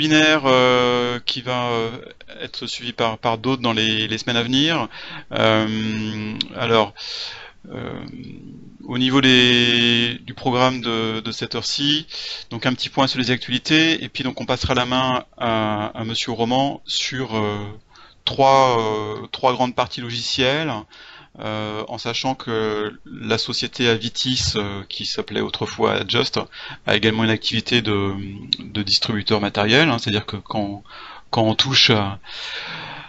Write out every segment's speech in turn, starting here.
Webinaire qui va être suivi par d'autres dans les semaines à venir. Alors, euh, au niveau du programme de cette heure-ci, donc un petit point sur les actualités, et puis donc on passera la main à Monsieur Roman sur trois grandes parties logicielles. En sachant que la société Avitis, qui s'appelait autrefois Adjust, a également une activité de distributeur matériel, hein, c'est-à-dire que quand on touche à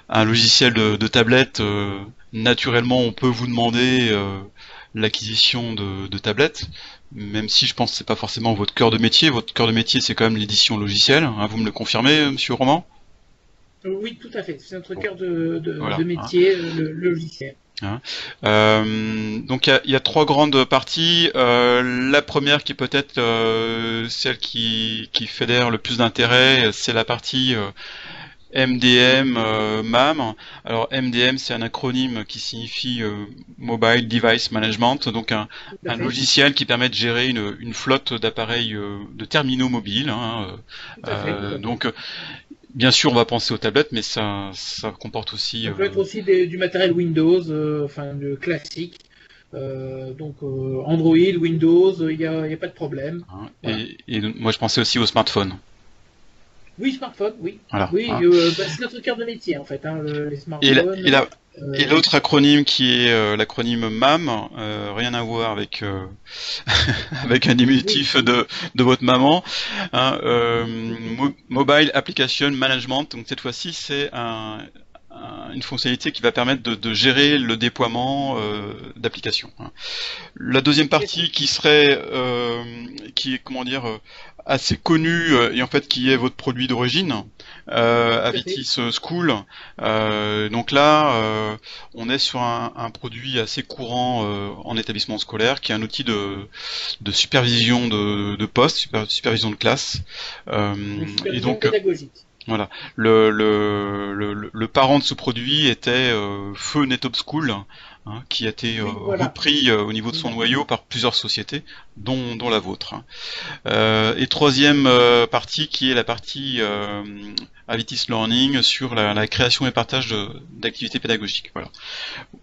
un logiciel de tablette, naturellement on peut vous demander l'acquisition de tablettes, même si je pense que c'est pas forcément votre cœur de métier. Votre cœur de métier c'est quand même l'édition logicielle, hein, vous me le confirmez, Monsieur Roman? Oui, tout à fait. C'est notre Bon, cœur de voilà. Hein. métier, le logiciel. Hein. Donc il y a trois grandes parties. La première qui est peut-être celle qui fédère le plus d'intérêt, c'est la partie MDM MAM. Alors MDM c'est un acronyme qui signifie Mobile Device Management, donc Tout à un fait. logiciel qui permet de gérer une flotte d'appareils de terminaux mobiles. Hein, Tout à fait. Tout à fait. donc bien sûr on va penser aux tablettes, mais ça comporte aussi Ça peut être aussi du matériel Windows, enfin de classique. Android, Windows, il y a pas de problème. hein, Voilà. et moi je pensais aussi aux smartphones. Oui, smartphone, oui. Voilà. Oui, Hein. c'est notre cœur de métier en fait, hein, les Et la- smartphones. et la- et Euh, l'autre acronyme qui est l'acronyme MAM, rien à voir avec avec un oui, diminutif de votre maman, hein, Mobile Application Management. Donc cette fois-ci, c'est une fonctionnalité qui va permettre de gérer le déploiement d'applications. Hein. La deuxième c'est ça. partie qui est comment dire assez connue et en fait qui est votre produit d'origine, Tout à fait. Avitis School. Donc là, on est sur un produit assez courant en établissement scolaire, qui est un outil de supervision de poste, supervision de classe. Euh, Une et supervision donc pédagogique. voilà, le parent de ce produit était Feu NetOp School, hein, qui a été Oui, voilà. repris au niveau de son noyau par plusieurs sociétés, dont la vôtre. Hein. Et troisième partie qui est la partie Avitis Learning sur la création et partage d'activités pédagogiques. Voilà.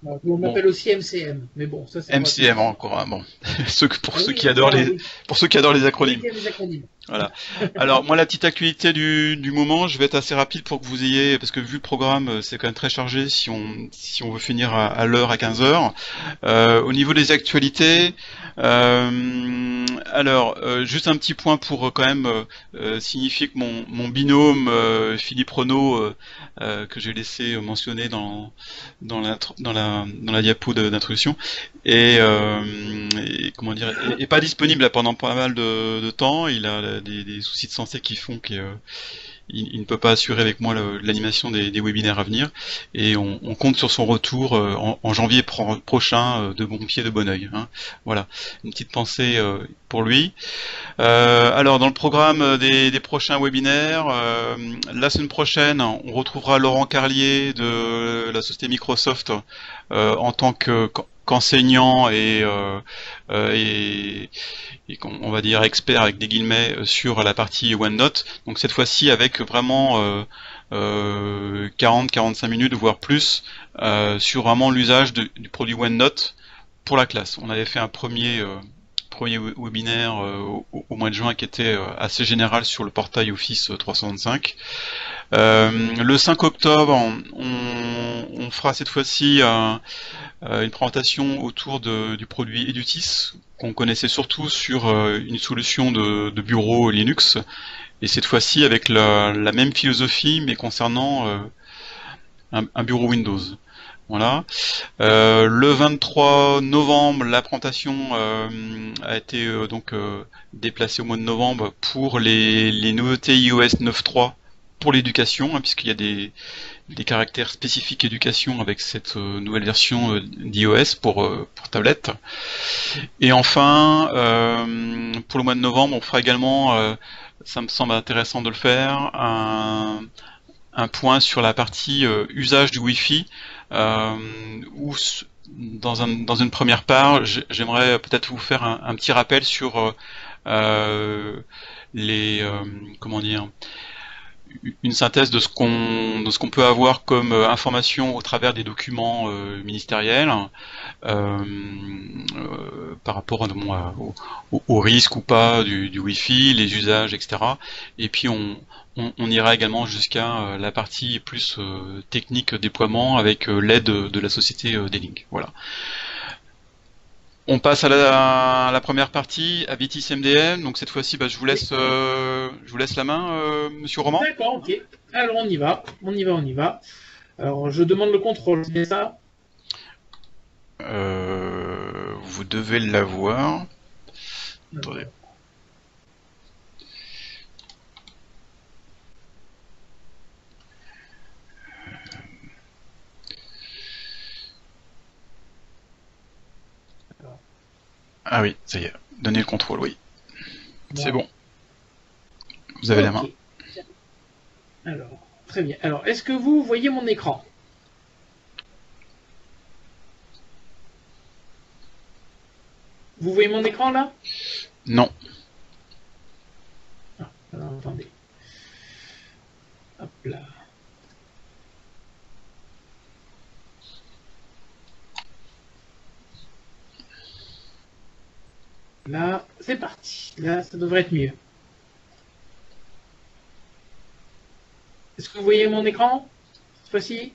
On Bon, appelle aussi MCM, mais bon, ça c'est pour la MCM petite. encore. Hein, bon, Ah oui, d'accord, oui. pour ceux qui adorent les Oui, acronymes. il y a des acronymes. Voilà. Alors moi la petite actualité du moment, je vais être assez rapide pour que vous ayez, parce que vu le programme, c'est quand même très chargé si on veut finir à l'heure à 15 heures. Au niveau des actualités, juste un petit point pour quand même signifier que mon binôme Philippe Renaud, que j'ai laissé mentionner dans la diapo d'introduction, et comment dire, est pas disponible là pendant pas mal de temps. Il a des soucis de santé qui font qu'il il ne peut pas assurer avec moi l'animation des webinaires à venir, et on compte sur son retour en janvier prochain de bon pied de bon oeil. Hein. Voilà, une petite pensée pour lui. Alors dans le programme des prochains webinaires, la semaine prochaine, on retrouvera Laurent Carlier de la société Microsoft en tant qu'enseignant et on va dire expert avec des guillemets sur la partie OneNote. Donc cette fois-ci avec vraiment 40-45 minutes voire plus sur vraiment l'usage du produit OneNote pour la classe. On avait fait un premier webinaire au mois de juin qui était assez général sur le portail Office 365. Le 5 octobre, on fera cette fois-ci une présentation autour du produit Edutis, qu'on connaissait surtout sur une solution de bureau Linux, et cette fois-ci avec la même philosophie, mais concernant un bureau Windows. Voilà. Le 23 novembre, la présentation a été donc déplacée au mois de novembre pour les nouveautés iOS 9.3 pour l'éducation, hein, puisqu'il y a des caractères spécifiques éducation avec cette nouvelle version d'iOS pour tablette. Et enfin, pour le mois de novembre, on fera également, ça me semble intéressant de le faire, un point sur la partie usage du Wi-Fi, euh, où dans une première part, j'aimerais peut-être vous faire un petit rappel sur les comment dire une synthèse de ce qu'on peut avoir comme information au travers des documents ministériels par rapport bon, au risque ou pas du Wi-Fi, les usages, etc. Et puis on ira également jusqu'à la partie plus technique déploiement avec l'aide de la société D-Link. Voilà. On passe à la première partie, Avitis MDM. Donc cette fois-ci, je vous laisse la main, Monsieur Roman. D'accord, ok. Alors on y va. Alors je demande le contrôle, c'est bien ça? Vous devez l'avoir. Attendez. Ah oui, ça y est. Donnez le contrôle, oui. Bon. C'est bon. Vous avez la main. Alors, très bien. Alors, est-ce que vous voyez mon écran? Vous voyez mon écran là? Non. Ah, alors, attendez. Hop là. Là, c'est parti. Là, ça devrait être mieux. Est-ce que vous voyez mon écran cette fois-ci?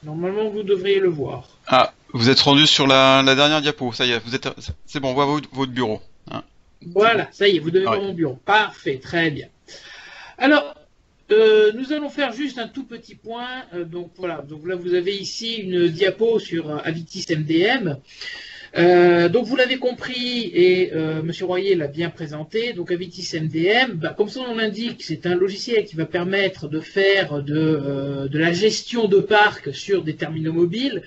Normalement, vous devriez le voir. Ah, vous êtes rendu sur la dernière diapo. Ça y est, c'est bon, on voit votre bureau. Hein. Voilà, ça y est, vous devez voir mon bureau. Parfait, très bien. Alors, nous allons faire juste un tout petit point. Donc voilà, donc là vous avez ici une diapo sur Avitis MDM. Donc vous l'avez compris et Monsieur Royer l'a bien présenté. Donc Avitis MDM, comme son nom l'indique, c'est un logiciel qui va permettre de faire de la gestion de parc sur des terminaux mobiles.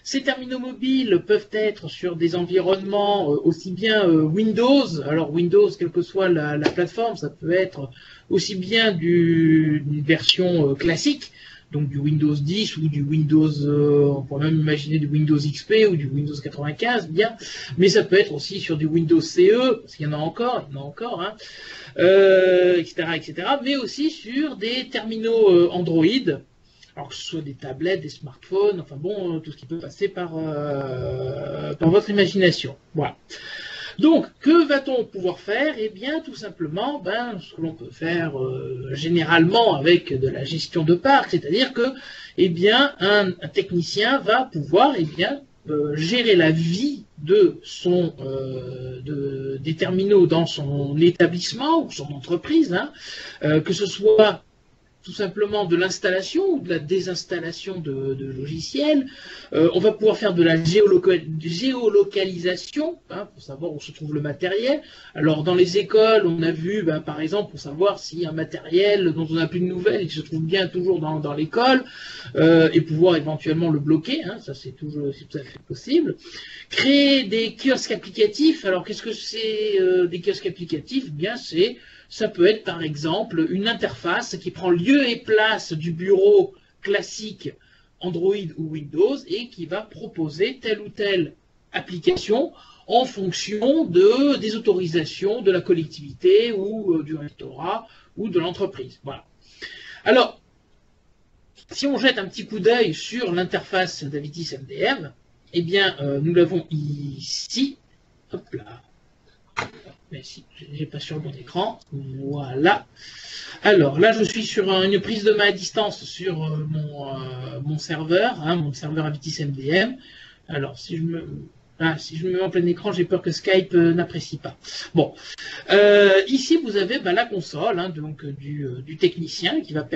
Ces terminaux mobiles peuvent être sur des environnements aussi bien Windows, alors Windows, quelle que soit la plateforme, ça peut être aussi bien d'une version classique, donc du Windows 10 ou du Windows, on pourrait même imaginer du Windows XP ou du Windows 95, bien, mais ça peut être aussi sur du Windows CE, parce qu'il y en a encore, hein, etc., mais aussi sur des terminaux Android. Alors que ce soit des tablettes, des smartphones, enfin bon, tout ce qui peut passer par votre imagination. Voilà. Donc, que va-t-on pouvoir faire? Eh bien, tout simplement, ce que l'on peut faire généralement avec de la gestion de parc, c'est-à-dire que, eh bien, un technicien va pouvoir, eh bien, gérer la vie de des terminaux dans son établissement ou son entreprise, hein, que ce soit tout simplement de l'installation ou de la désinstallation de logiciels. On va pouvoir faire de la géolocalisation, hein, pour savoir où se trouve le matériel. Alors dans les écoles, on a vu, par exemple, pour savoir si un matériel dont on n'a plus de nouvelles, il se trouve bien toujours dans l'école, et pouvoir éventuellement le bloquer, hein, ça c'est tout à fait possible. Créer des kiosques applicatifs. Alors qu'est-ce que c'est des kiosques applicatifs? Bien, ça peut être par exemple une interface qui prend lieu et place du bureau classique Android ou Windows et qui va proposer telle ou telle application en fonction des autorisations de la collectivité ou du rectorat ou de l'entreprise. Voilà. Alors, si on jette un petit coup d'œil sur l'interface d'Avitis MDM, eh bien, nous l'avons ici. Hop là. Mais si, j'ai pas sur le bon écran. Voilà. Alors là, je suis sur une prise de main à distance sur mon serveur, hein, mon serveur Avitis MDM. Alors, si je me mets en plein écran, j'ai peur que Skype n'apprécie pas. Bon, ici vous avez la console, hein, donc du technicien qui va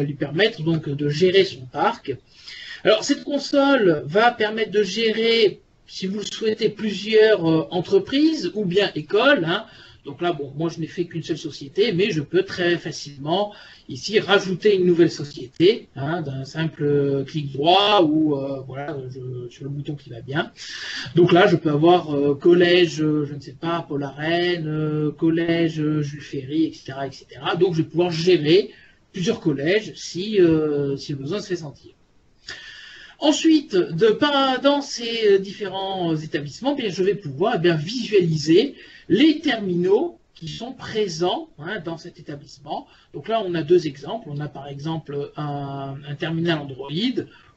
lui permettre donc de gérer son parc. Alors cette console va permettre de gérer, si vous le souhaitez, plusieurs entreprises ou bien écoles, hein. Donc là, bon, moi je n'ai fait qu'une seule société, mais je peux très facilement ici rajouter une nouvelle société, hein, d'un simple clic droit ou voilà, sur le bouton qui va bien. Donc là, je peux avoir collège, je ne sais pas, Paul Arène, collège Jules Ferry, etc., etc. Donc je vais pouvoir gérer plusieurs collèges si le besoin se fait sentir. Ensuite, dans ces différents établissements, bien, je vais pouvoir visualiser les terminaux qui sont présents dans cet établissement. Donc là, on a deux exemples. On a par exemple un terminal Android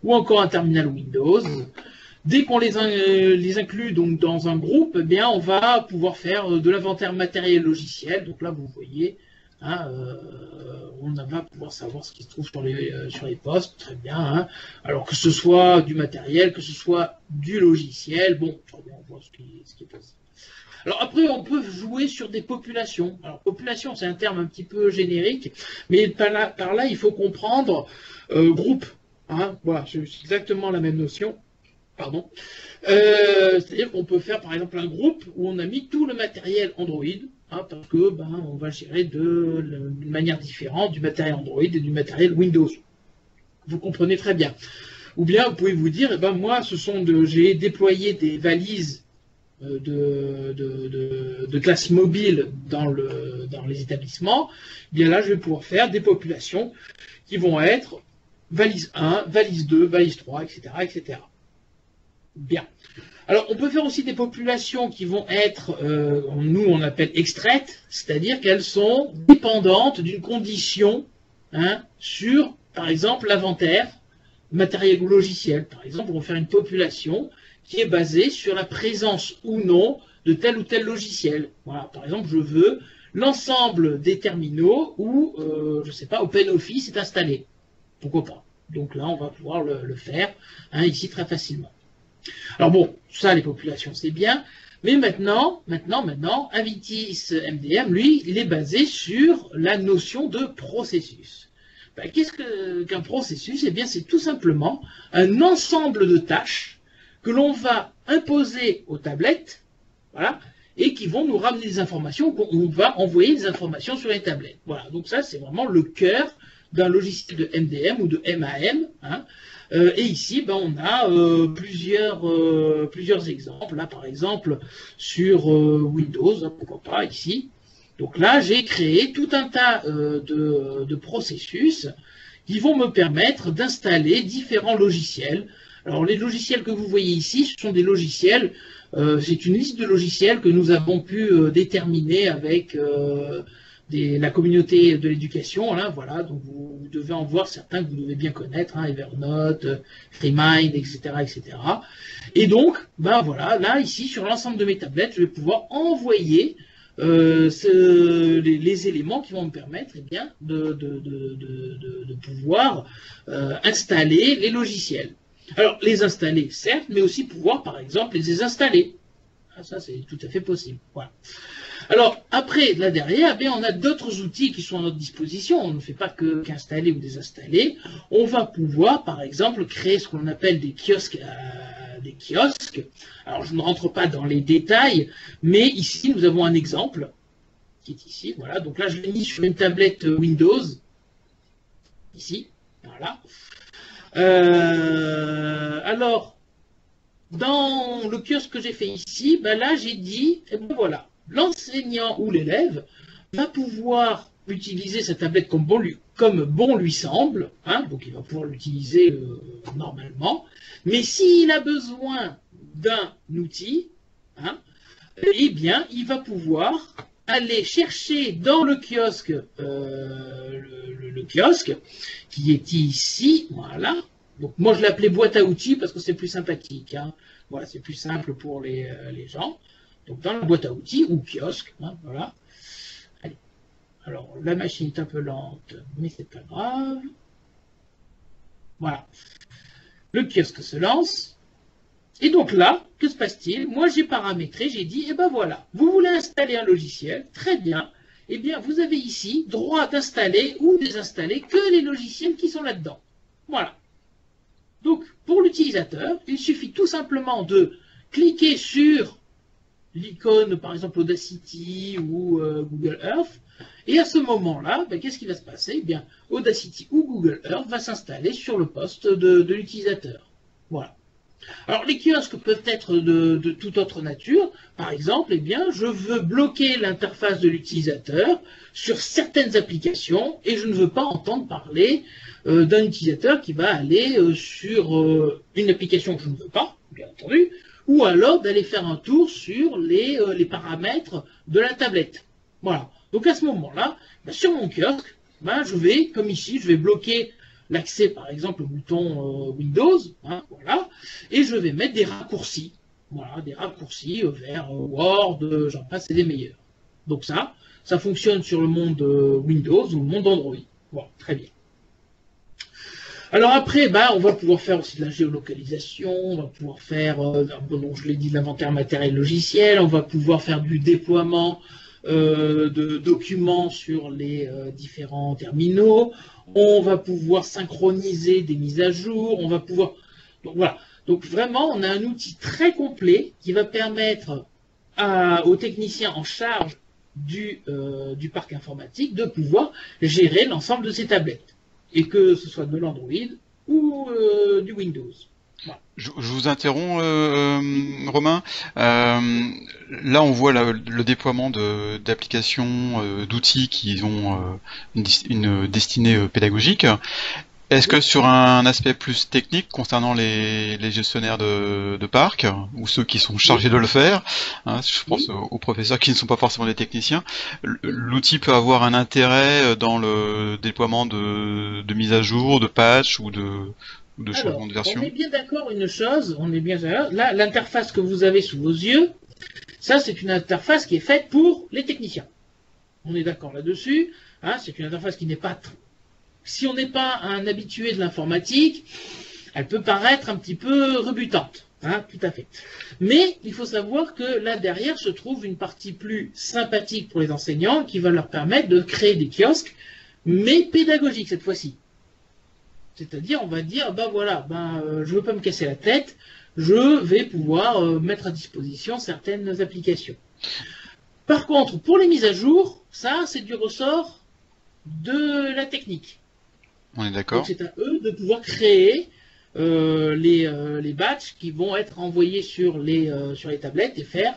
ou encore un terminal Windows. Dès qu'on les inclut donc dans un groupe, eh bien, on va pouvoir faire de l'inventaire matériel logiciel. Donc là, vous voyez, on va pouvoir savoir ce qui se trouve sur les postes, très bien. Alors que ce soit du matériel, que ce soit du logiciel, bon, très bien, on voit ce qui est possible. Alors après, on peut jouer sur des populations. Alors population, c'est un terme un petit peu générique, mais par là il faut comprendre groupe. Voilà, c'est exactement la même notion. Pardon. C'est-à-dire qu'on peut faire par exemple un groupe où on a mis tout le matériel Android, parce que on va gérer d'une manière différente du matériel Android et du matériel Windows. Vous comprenez très bien. Ou bien vous pouvez vous dire, moi, j'ai déployé des valises de classe mobile dans les établissements. Bien là, je vais pouvoir faire des populations qui vont être valise 1, valise 2, valise 3, etc., etc. Bien. Alors, on peut faire aussi des populations qui vont être, nous on appelle extraites, c'est-à-dire qu'elles sont dépendantes d'une condition sur, par exemple, l'inventaire matériel ou logiciel. Par exemple, on va faire une population qui est basée sur la présence ou non de tel ou tel logiciel. Voilà. Par exemple, je veux l'ensemble des terminaux où, je ne sais pas, OpenOffice est installé. Pourquoi pas? Donc là, on va pouvoir le faire ici très facilement. Alors bon, ça, les populations, c'est bien. Mais maintenant, Invitis MDM, lui, il est basé sur la notion de processus. Qu'est-ce qu'un processus? Eh bien, c'est tout simplement un ensemble de tâches que l'on va imposer aux tablettes, voilà, et qui vont nous ramener des informations, on va envoyer des informations sur les tablettes. Voilà, donc ça, c'est vraiment le cœur d'un logiciel de MDM ou de MAM. Et ici, on a plusieurs exemples. Là, par exemple, sur Windows, pourquoi pas, ici. Donc là, j'ai créé tout un tas de processus qui vont me permettre d'installer différents logiciels. Alors, les logiciels que vous voyez ici, ce sont des logiciels, c'est une liste de logiciels que nous avons pu déterminer avec la communauté de l'éducation, voilà, donc vous devez en voir certains que vous devez bien connaître, Evernote, FreeMind, etc., etc. Et donc, voilà, là, ici, sur l'ensemble de mes tablettes, je vais pouvoir envoyer les éléments qui vont me permettre de pouvoir installer les logiciels. Alors, les installer, certes, mais aussi pouvoir, par exemple, les désinstaller. Ça, c'est tout à fait possible. Voilà. Alors, après, là derrière, on a d'autres outils qui sont à notre disposition. On ne fait pas qu'installer ou désinstaller. On va pouvoir, par exemple, créer ce qu'on appelle des kiosques. Alors, je ne rentre pas dans les détails, mais ici, nous avons un exemple qui est ici. Voilà. Donc là, je l'ai mis sur une tablette Windows. Ici. Voilà. Alors, dans le kiosque que j'ai fait ici, là, j'ai dit, voilà. L'enseignant ou l'élève va pouvoir utiliser sa tablette comme bon lui semble, donc il va pouvoir l'utiliser normalement, mais s'il a besoin d'un outil, eh bien, il va pouvoir aller chercher dans le kiosque, le kiosque, qui est ici, voilà. Donc moi je l'appelais boîte à outils parce que c'est plus sympathique, voilà, c'est plus simple pour les gens. Donc dans la boîte à outils ou kiosque, voilà. Allez. Alors la machine est un peu lente, mais c'est pas grave. Voilà. Le kiosque se lance. Et donc là, que se passe-t-il? Moi j'ai paramétré, j'ai dit, voilà, vous voulez installer un logiciel, très bien. Eh bien vous avez ici droit d'installer ou désinstaller que les logiciels qui sont là-dedans. Voilà. Donc pour l'utilisateur, il suffit tout simplement de cliquer sur l'icône, par exemple Audacity ou Google Earth, et à ce moment-là, qu'est-ce qui va se passer? Eh bien, Audacity ou Google Earth va s'installer sur le poste de l'utilisateur. Voilà. Alors, les kiosques peuvent être de toute autre nature. Par exemple, eh bien, je veux bloquer l'interface de l'utilisateur sur certaines applications et je ne veux pas entendre parler d'un utilisateur qui va aller sur une application que je ne veux pas, bien entendu, ou alors d'aller faire un tour sur les paramètres de la tablette. Voilà. Donc à ce moment-là, ben, sur mon kiosque, ben, je vais, comme ici, je vais bloquer l'accès par exemple au bouton Windows, hein, voilà, et je vais mettre des raccourcis, voilà, des raccourcis vers Word, j'en passe et des meilleurs. Donc ça fonctionne sur le monde Windows ou le monde Android. Bon, très bien. Alors après, on va pouvoir faire aussi de la géolocalisation, on va pouvoir faire, donc je l'ai dit, de l'inventaire matériel logiciel, on va pouvoir faire du déploiement de documents sur les différents terminaux, on va pouvoir synchroniser des mises à jour, on va pouvoir... Donc voilà, donc vraiment on a un outil très complet qui va permettre aux techniciens en charge du parc informatique de pouvoir gérer l'ensemble de ces tablettes, et que ce soit de l'Android ou du Windows. Voilà. Je vous interromps, Romain. Là, on voit le déploiement d'applications, d'outils qui ont une destinée pédagogique. Est-ce que sur un aspect plus technique concernant les gestionnaires de parc, ou ceux qui sont chargés de le faire, hein, je pense aux professeurs qui ne sont pas forcément des techniciens, l'outil peut avoir un intérêt dans le déploiement de mise à jour, de patch ou de changement de version? On est bien d'accord une chose, on est bien d'accord. Là, l'interface que vous avez sous vos yeux, ça c'est une interface qui est faite pour les techniciens. On est d'accord là-dessus. Hein, c'est une interface qui n'est pas... Si on n'est pas un habitué de l'informatique, elle peut paraître un petit peu rebutante. Hein, tout à fait. Mais il faut savoir que là derrière se trouve une partie plus sympathique pour les enseignants qui va leur permettre de créer des kiosques, mais pédagogiques cette fois-ci. C'est-à-dire, on va dire, voilà, je ne veux pas me casser la tête, je vais pouvoir mettre à disposition certaines applications. Par contre, pour les mises à jour, ça, c'est du ressort de la technique. On est d'accord. Donc, c'est à eux de pouvoir créer les batchs qui vont être envoyés sur les tablettes et faire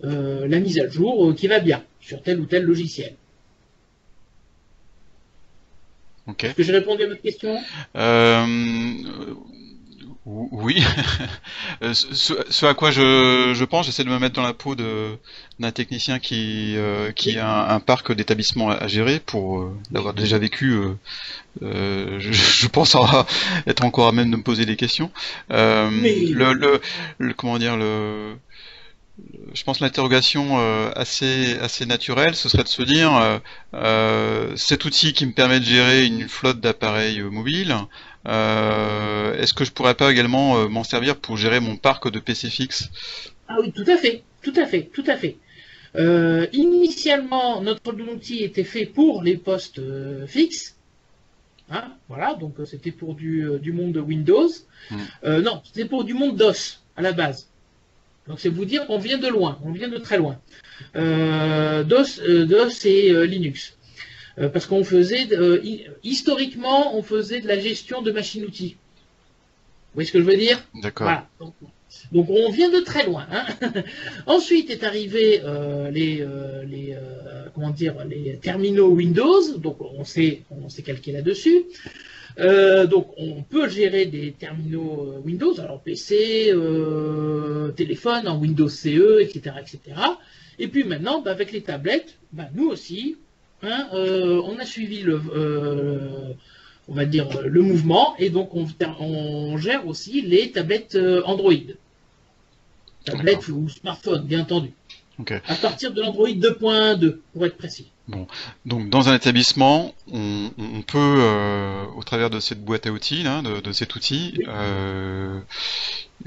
la mise à jour qui va bien sur tel ou tel logiciel. Okay. Est-ce que j'ai répondu à votre question? Oui. Ce à quoi je pense, j'essaie de me mettre dans la peau d'un technicien qui a un parc d'établissements à gérer, pour l'avoir déjà vécu. Je pense être encore à même de me poser des questions. Comment dire, je pense l'interrogation assez naturelle, ce serait de se dire cet outil qui me permet de gérer une flotte d'appareils mobiles, est-ce que je pourrais pas également m'en servir pour gérer mon parc de PC fixe? Ah oui, tout à fait, tout à fait, tout à fait. Initialement, notre outil était fait pour les postes fixes. Hein, voilà, donc c'était pour du monde Windows. Non, c'était pour du monde DOS à la base. Donc c'est vous dire qu'on vient de loin, on vient de très loin. DOS et Linux. Parce qu'on faisait, historiquement, on faisait de la gestion de machines-outils. Vous voyez ce que je veux dire? D'accord. Voilà. Donc on vient de très loin. Hein. Ensuite est arrivé comment dire, les terminaux Windows. Donc on s'est calqué là-dessus. Donc on peut gérer des terminaux Windows, alors PC, téléphone en Windows CE, etc., etc. Et puis maintenant, avec les tablettes, nous aussi, hein, on a suivi on va dire le mouvement, et donc on gère aussi les tablettes Android, tablettes ou smartphones, bien entendu. Okay. À partir de l'Android 2.2, pour être précis. Bon, donc dans un établissement, on peut, au travers de cette boîte à outils, là, de cet outil,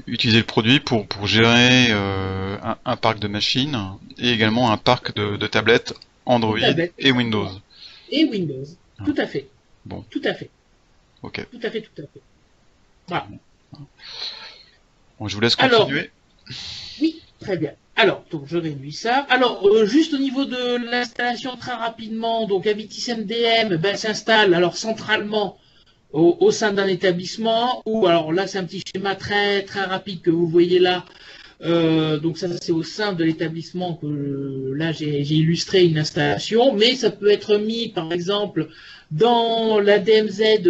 utiliser le produit pour gérer un parc de machines et également un parc de tablettes Android et Windows. Et Windows, tout à fait. Bon. Tout à fait. Ok. Tout à fait, tout à fait. Voilà. Bon, je vous laisse continuer. Alors, oui, très bien. Alors, donc je réduis ça. Alors, juste au niveau de l'installation, très rapidement, donc Avitis MDM s'installe alors centralement au sein d'un établissement, ou alors là c'est un petit schéma très très rapide que vous voyez là. Donc ça c'est au sein de l'établissement que là j'ai illustré une installation, mais ça peut être mis par exemple dans la DMZ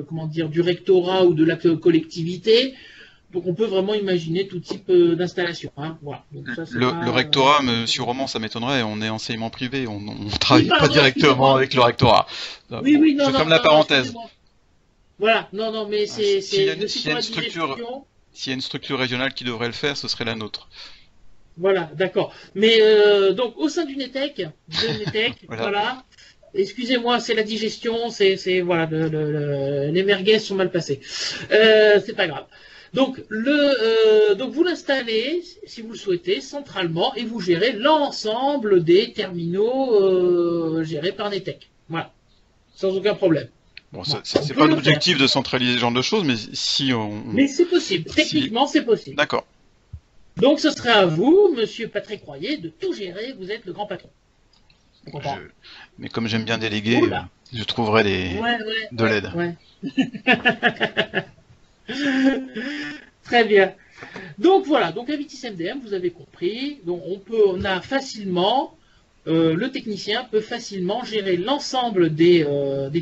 comment dire, du rectorat ou de la collectivité. Donc on peut vraiment imaginer tout type d'installation. Hein. Voilà. Donc, ça, le rectorat, monsieur Roman, ça m'étonnerait, on est enseignement privé, on ne travaille pas pardon, directement avec le rectorat. Oui, oui, non, je non, ferme la parenthèse. Voilà, non, mais c'est... S'il y a une structure régionale qui devrait le faire, ce serait la nôtre. Voilà, d'accord. Mais donc au sein d'une ETEC, voilà. Excusez-moi, c'est la digestion, voilà, les merguez sont mal passées. C'est pas grave. Donc donc vous l'installez, si vous le souhaitez, centralement, et vous gérez l'ensemble des terminaux gérés par l'ETEC. Voilà, sans aucun problème. Bon, c'est pas l'objectif de centraliser ce genre de choses, mais si on... Mais c'est possible, techniquement c'est possible. D'accord. Donc ce serait à vous, monsieur Patrick Royer, de tout gérer, vous êtes le grand patron. Mais comme j'aime bien déléguer, je trouverai de l'aide. Ouais. Très bien. Donc voilà, donc Avitis MDM, vous avez compris, donc on a facilement, le technicien peut facilement gérer l'ensemble des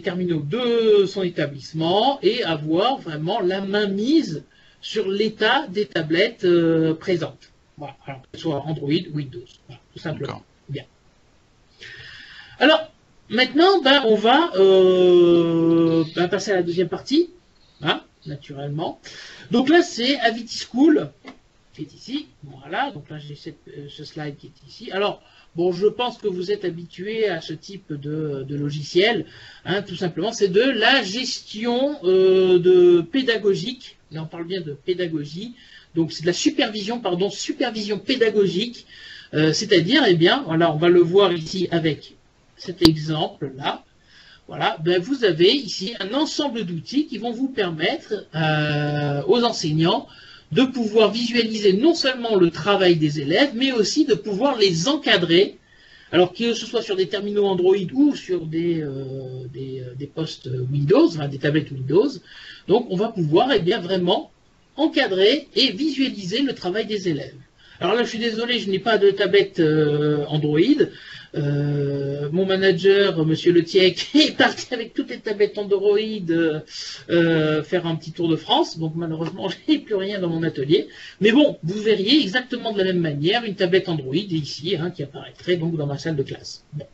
terminaux de son établissement et avoir vraiment la main mise sur l'état des tablettes présentes. Voilà, alors que ce soit Android ou Windows, voilà, tout simplement. Bien. Alors, maintenant, on va passer à la deuxième partie, hein, naturellement. Donc là, c'est Avitis School, qui est ici. Voilà, donc là, j'ai ce slide qui est ici. Alors, bon, je pense que vous êtes habitués à ce type de logiciel. Hein, tout simplement, c'est de la gestion pédagogique. Là, on parle bien de pédagogie. Donc, c'est de la supervision pédagogique. C'est-à-dire, eh bien, voilà, on va le voir ici avec cet exemple-là. Voilà, vous avez ici un ensemble d'outils qui vont vous permettre aux enseignants de pouvoir visualiser non seulement le travail des élèves, mais aussi de pouvoir les encadrer, alors que ce soit sur des terminaux Android ou sur des postes Windows, enfin, des tablettes Windows. Donc on va pouvoir vraiment encadrer et visualiser le travail des élèves. Alors là, je suis désolé, je n'ai pas de tablette Android. Mon manager, monsieur Letiec, est parti avec toutes les tablettes Android faire un petit tour de France. Donc malheureusement, je n'ai plus rien dans mon atelier. Mais bon, vous verriez exactement de la même manière une tablette Android ici, hein, qui apparaîtrait donc dans ma salle de classe. Bon.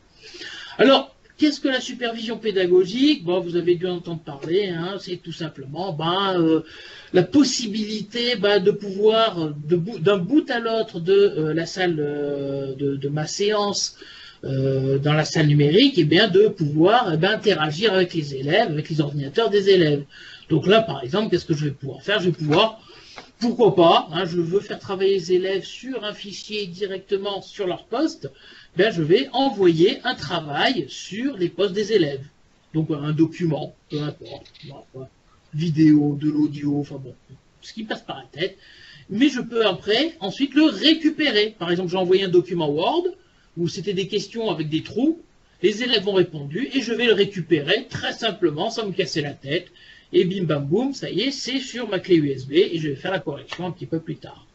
Alors, qu'est-ce que la supervision pédagogique? Bon, vous avez dû entendre parler, hein, c'est tout simplement la possibilité de pouvoir, d'un bout à l'autre de la salle de ma séance, dans la salle numérique, de pouvoir interagir avec les élèves, avec les ordinateurs des élèves. Donc là, par exemple, qu'est-ce que je vais pouvoir faire? Je vais pouvoir, pourquoi pas, hein, je veux faire travailler les élèves sur un fichier directement sur leur poste, je vais envoyer un travail sur les postes des élèves. Donc un document, peu importe, vidéo, de l'audio, enfin bon, ce qui passe par la tête. Mais je peux après, ensuite, le récupérer. Par exemple, j'ai envoyé un document Word, où c'était des questions avec des trous, les élèves ont répondu, et je vais le récupérer très simplement, sans me casser la tête, et bim bam boum, ça y est, c'est sur ma clé USB, et je vais faire la correction un petit peu plus tard.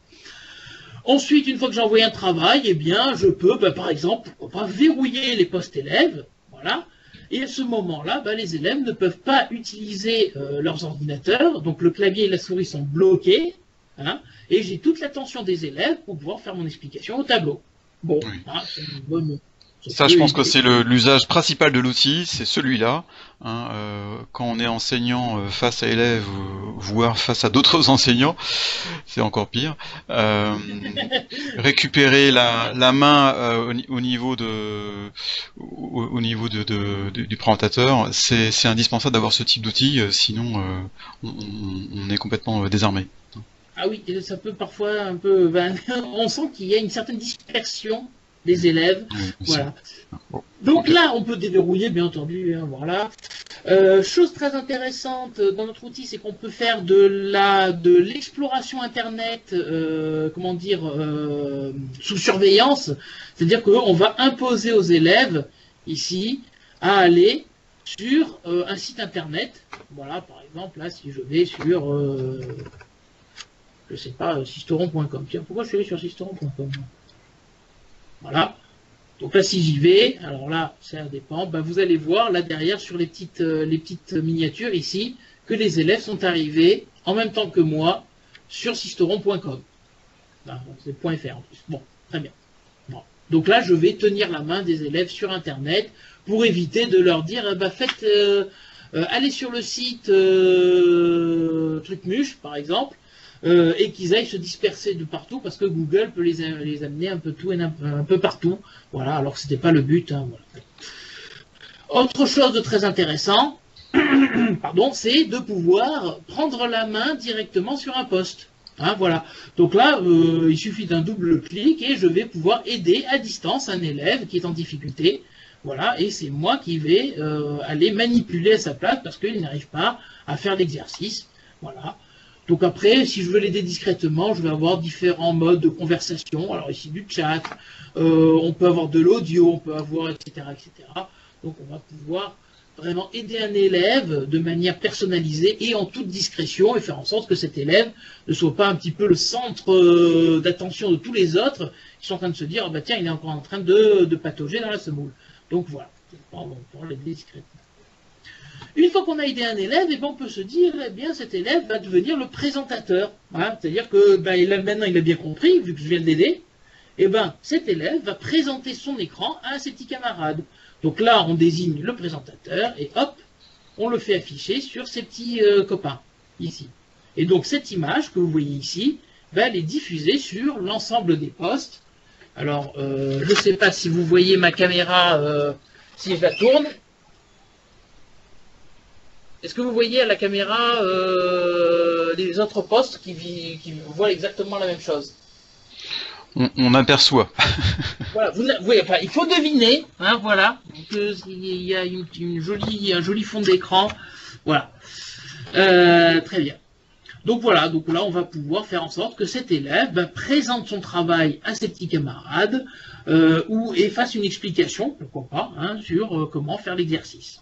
Ensuite, une fois que j'ai envoyé un travail, je peux, par exemple, pourquoi pas, verrouiller les postes élèves, voilà, et à ce moment-là, les élèves ne peuvent pas utiliser leurs ordinateurs, donc le clavier et la souris sont bloqués, hein, et j'ai toute l'attention des élèves pour pouvoir faire mon explication au tableau. Bon, oui. Hein, c'est une bonne... Ça, je pense que c'est l'usage principal de l'outil, c'est celui-là. Hein, quand on est enseignant face à élèves, voire face à d'autres enseignants, c'est encore pire. Récupérer la main au niveau du présentateur, c'est indispensable d'avoir ce type d'outil, sinon on est complètement désarmé. Ah oui, ça peut parfois un peu... on sent qu'il y a une certaine dispersion des élèves, voilà. Donc là, on peut déverrouiller, bien entendu, hein, voilà. Chose très intéressante dans notre outil, c'est qu'on peut faire de l'exploration Internet, sous surveillance, c'est-à-dire qu'on va imposer aux élèves, ici, à aller sur un site internet. Voilà, par exemple, là, si je vais sur, je sais pas, sisteron.com. Tiens, pourquoi je suis allé sur sisteron.com? Voilà. Donc là, si j'y vais, alors là, ça dépend. Ben, vous allez voir là derrière sur les petites miniatures ici que les élèves sont arrivés en même temps que moi sur sisteron.com. C'est .fr en plus. Bon, très bien. Bon. Donc là, je vais tenir la main des élèves sur Internet pour éviter de leur dire, bah, allez sur le site Trucmuche, par exemple, et qu'ils aillent se disperser de partout parce que Google peut les amener un peu tout et un peu partout. Voilà, alors que ce n'était pas le but. Hein, voilà. Autre chose de très intéressant, pardon, c'est de pouvoir prendre la main directement sur un poste. Hein, voilà. Donc là, il suffit d'un double clic et je vais pouvoir aider à distance un élève qui est en difficulté. Voilà, et c'est moi qui vais aller manipuler à sa place parce qu'il n'arrive pas à faire l'exercice. Voilà. Donc après, si je veux l'aider discrètement, je vais avoir différents modes de conversation. Alors ici du chat, on peut avoir de l'audio, on peut avoir etc., etc. Donc on va pouvoir vraiment aider un élève de manière personnalisée et en toute discrétion et faire en sorte que cet élève ne soit pas un petit peu le centre d'attention de tous les autres qui sont en train de se dire, oh, bah, tiens, il est encore en train de patauger dans la semoule. Donc voilà, on va l'aider discrètement. Une fois qu'on a aidé un élève, eh ben, on peut se dire, eh bien, cet élève va devenir le présentateur. Hein, c'est-à-dire que maintenant, il a bien compris, vu que je viens de l'aider, eh ben, cet élève va présenter son écran à ses petits camarades. Donc là, on désigne le présentateur et hop, on le fait afficher sur ses petits copains, ici. Et donc cette image que vous voyez ici, ben, elle est diffusée sur l'ensemble des postes. Alors, je ne sais pas si vous voyez ma caméra, si je la tourne. Est-ce que vous voyez à la caméra les autres postes qui voient exactement la même chose? On aperçoit. Voilà, enfin, il faut deviner, hein, voilà. Donc, il y a un joli fond d'écran. Voilà. Très bien. Donc voilà, donc là on va pouvoir faire en sorte que cet élève présente son travail à ses petits camarades et fasse une explication, pourquoi pas, hein, sur comment faire l'exercice.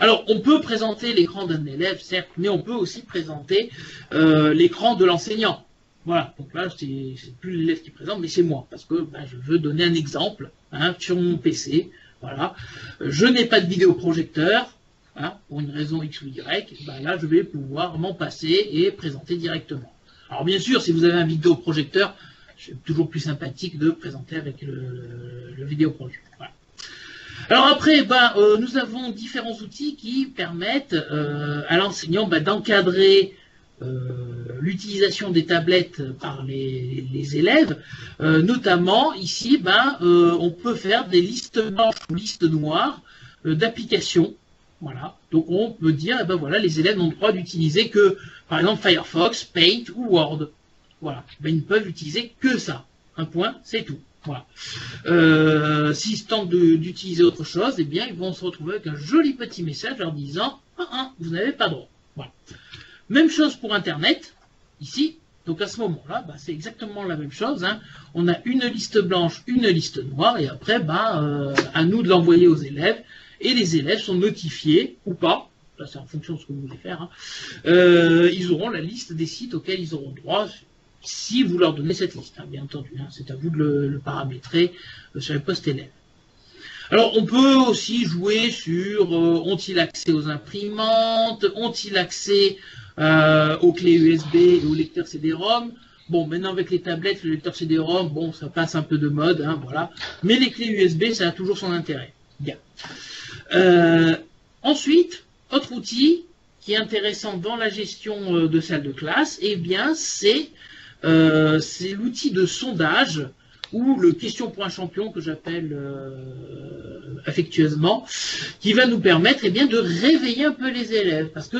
Alors on peut présenter l'écran d'un élève, certes, mais on peut aussi présenter l'écran de l'enseignant. Voilà, donc là c'est plus l'élève qui présente, mais c'est moi, parce que je veux donner un exemple hein, sur mon PC. Voilà, je n'ai pas de vidéoprojecteur. Hein, pour une raison X ou Y, là je vais pouvoir m'en passer et présenter directement. Alors bien sûr, si vous avez un vidéoprojecteur, c'est toujours plus sympathique de présenter avec le vidéoprojecteur. Voilà. Alors après, nous avons différents outils qui permettent à l'enseignant d'encadrer l'utilisation des tablettes par les élèves. Notamment, ici, on peut faire des listes blanches ou listes noires d'applications. Voilà, donc on peut dire, voilà, les élèves n'ont le droit d'utiliser que, par exemple, Firefox, Paint ou Word. Voilà, ils ne peuvent utiliser que ça. Un point, c'est tout. Voilà. S'ils tentent d'utiliser autre chose, eh bien, ils vont se retrouver avec un joli petit message leur disant, vous n'avez pas droit. Voilà. Même chose pour Internet, ici. Donc à ce moment-là, c'est exactement la même chose. Hein. On a une liste blanche, une liste noire, et après, à nous de l'envoyer aux élèves. Et les élèves sont notifiés, ou pas, là c'est en fonction de ce que vous voulez faire, hein, ils auront la liste des sites auxquels ils auront droit, si vous leur donnez cette liste, hein, bien entendu. Hein, c'est à vous de le paramétrer sur les postes élèves. Alors on peut aussi jouer sur ont-ils accès aux imprimantes, ont-ils accès aux clés USB et aux lecteurs CD-ROM. Bon, maintenant avec les tablettes, le lecteur CD-ROM, bon, ça passe un peu de mode, hein, voilà. Mais les clés USB, ça a toujours son intérêt. Bien. Ensuite, autre outil qui est intéressant dans la gestion de salle de classe, eh bien, c'est l'outil de sondage ou le question pour un champion que j'appelle affectueusement, qui va nous permettre eh bien, de réveiller un peu les élèves. Parce que,